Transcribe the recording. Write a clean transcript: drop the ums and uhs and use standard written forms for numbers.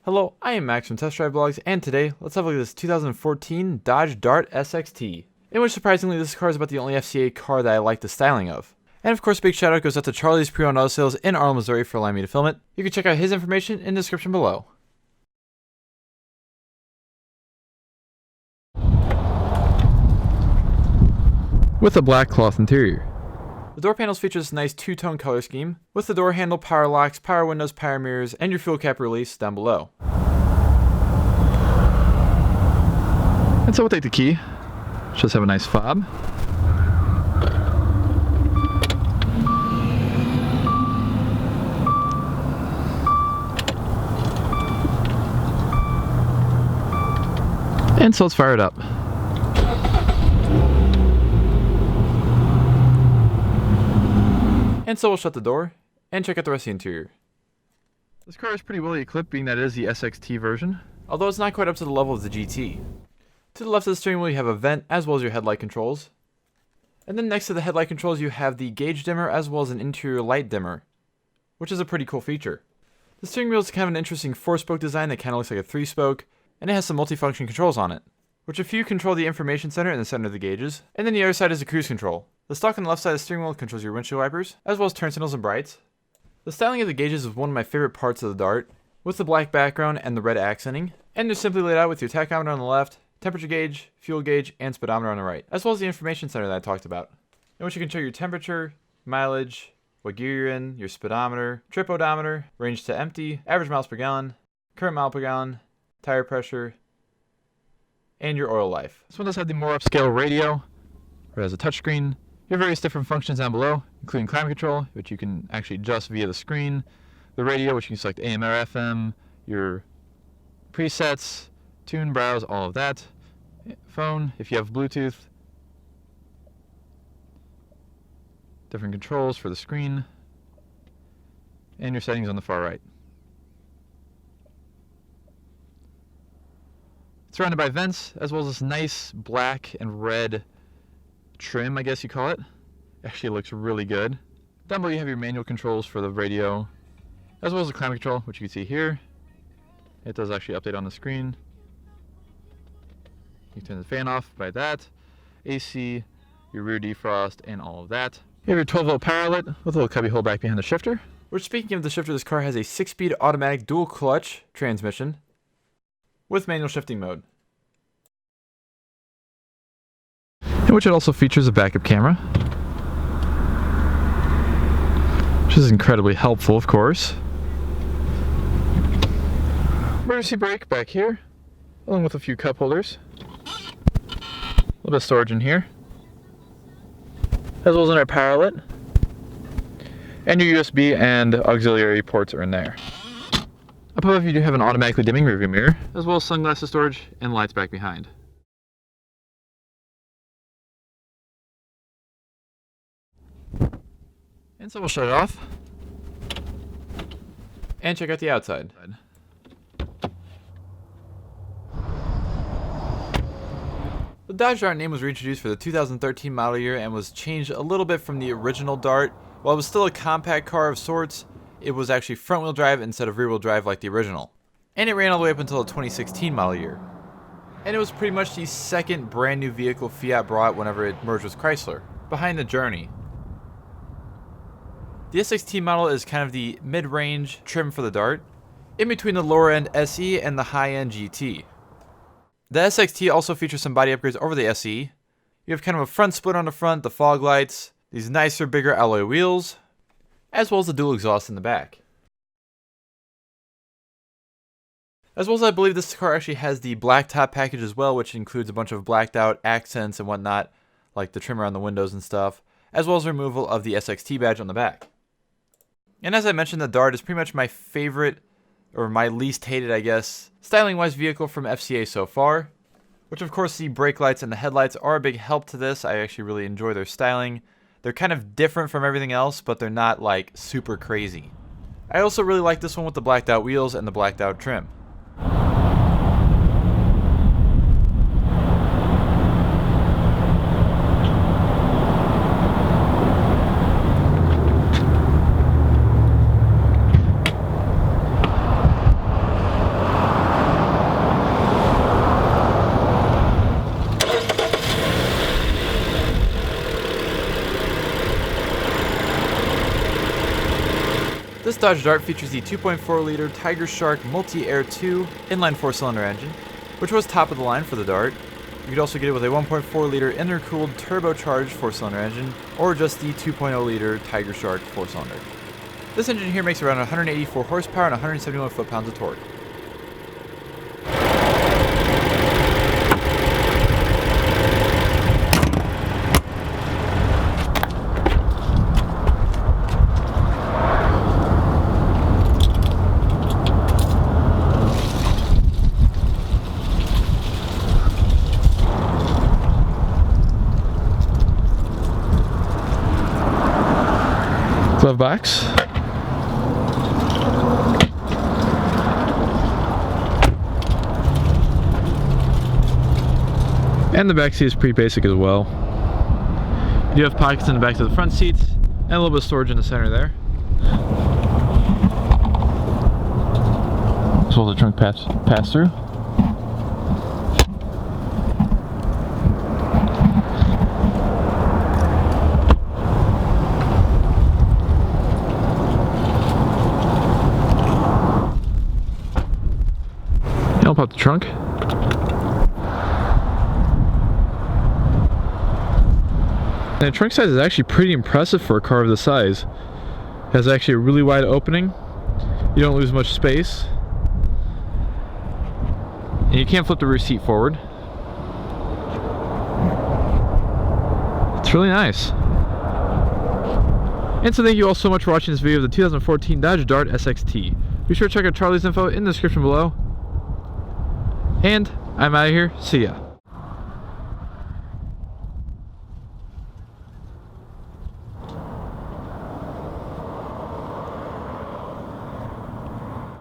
Hello, I am Max from Test Drive Blogs, and today, let's have a look at this 2014 Dodge Dart SXT, in which surprisingly this car is about the only FCA car that I like the styling of. And of course, a big shout out goes out to Charlie's Pre-Owned Auto Sales in Arnold, Missouri for allowing me to film it. You can check out his information in the description below. With a black cloth interior. The door panels feature this nice two-tone color scheme, with the door handle, power locks, power windows, power mirrors, and your fuel cap release down below. And so we'll take the key. Just have a nice fob. And so let's fire it up. And so we'll shut the door and check out the rest of the interior. This car is pretty well equipped, being that it is the SXT version, although it's not quite up to the level of the GT. To the left of the steering wheel you have a vent as well as your headlight controls. And then next to the headlight controls you have the gauge dimmer as well as an interior light dimmer, which is a pretty cool feature. The steering wheel is kind of an interesting 4-spoke design that kind of looks like a 3-spoke, and it has some multifunction controls on it, which a few control the information center in the center of the gauges, and then the other side is the cruise control. The stalk on the left side of the steering wheel controls your windshield wipers, as well as turn signals and brights. The styling of the gauges is one of my favorite parts of the Dart, with the black background and the red accenting, and they're simply laid out with your tachometer on the left, temperature gauge, fuel gauge, and speedometer on the right, as well as the information center that I talked about, in which you can show your temperature, mileage, what gear you're in, your speedometer, trip odometer, range to empty, average miles per gallon, current mile per gallon, tire pressure, and your oil life. This one does have the more upscale radio, or has a touchscreen. You have various different functions down below, including climate control, which you can actually adjust via the screen, the radio, which you can select AM or FM, your presets, tune, browse, all of that, phone, if you have Bluetooth, different controls for the screen, and your settings on the far right. It's surrounded by vents, as well as this nice black and red trim, I guess you call it. Actually, it looks really good. Down below you have your manual controls for the radio, as well as the climate control, which you can see here. It does actually update on the screen. You can turn the fan off by that. AC, your rear defrost, and all of that. You have your 12-volt power outlet with a little cubby hole back behind the shifter. Which, speaking of the shifter, this car has a 6-speed automatic dual clutch transmission with manual shifting mode, in which it also features a backup camera, which is incredibly helpful, of course. Emergency brake back here, along with a few cup holders. A little bit of storage in here, as well as another power outlet. And your USB and auxiliary ports are in there. Up above you do have an automatically dimming rearview mirror, as well as sunglasses storage and lights back behind. And so we'll shut it off and check out the outside. The Dodge Dart name was reintroduced for the 2013 model year and was changed a little bit from the original Dart. While it was still a compact car of sorts, it was actually front-wheel drive instead of rear-wheel drive like the original. And it ran all the way up until the 2016 model year. And it was pretty much the second brand new vehicle Fiat brought whenever it merged with Chrysler, behind the Journey. The SXT model is kind of the mid-range trim for the Dart, in between the lower-end SE and the high-end GT. The SXT also features some body upgrades over the SE. You have kind of a front split on the front, the fog lights, these nicer, bigger alloy wheels, as well as the dual exhaust in the back. As well as I believe this car actually has the Blacktop package as well, which includes a bunch of blacked out accents and whatnot, like the trim around the windows and stuff, as well as removal of the SXT badge on the back. And as I mentioned, the Dart is pretty much my favorite, or my least hated, I guess, styling-wise vehicle from FCA so far. Which of course the brake lights and the headlights are a big help to this. I actually really enjoy their styling. They're kind of different from everything else, but they're not like super crazy. I also really like this one with the blacked out wheels and the blacked out trim. This Dodge Dart features the 2.4-liter Tiger Shark Multi-Air 2 inline 4-cylinder engine, which was top of the line for the Dart. You could also get it with a 1.4-liter intercooled turbocharged 4-cylinder engine, or just the 2.0-liter Tiger Shark 4-cylinder. This engine here makes around 184 horsepower and 171 foot-pounds of torque. Glove box. And the back seat is pretty basic as well. You have pockets in the back of the front seats and a little bit of storage in the center there. So the trunk pass through. Help out the trunk. And the trunk size is actually pretty impressive for a car of this size. It has actually a really wide opening. You don't lose much space. And you can't flip the rear seat forward. It's really nice. And so thank you all so much for watching this video of the 2014 Dodge Dart SXT. Be sure to check out Charlie's info in the description below. And I'm out of here. See ya.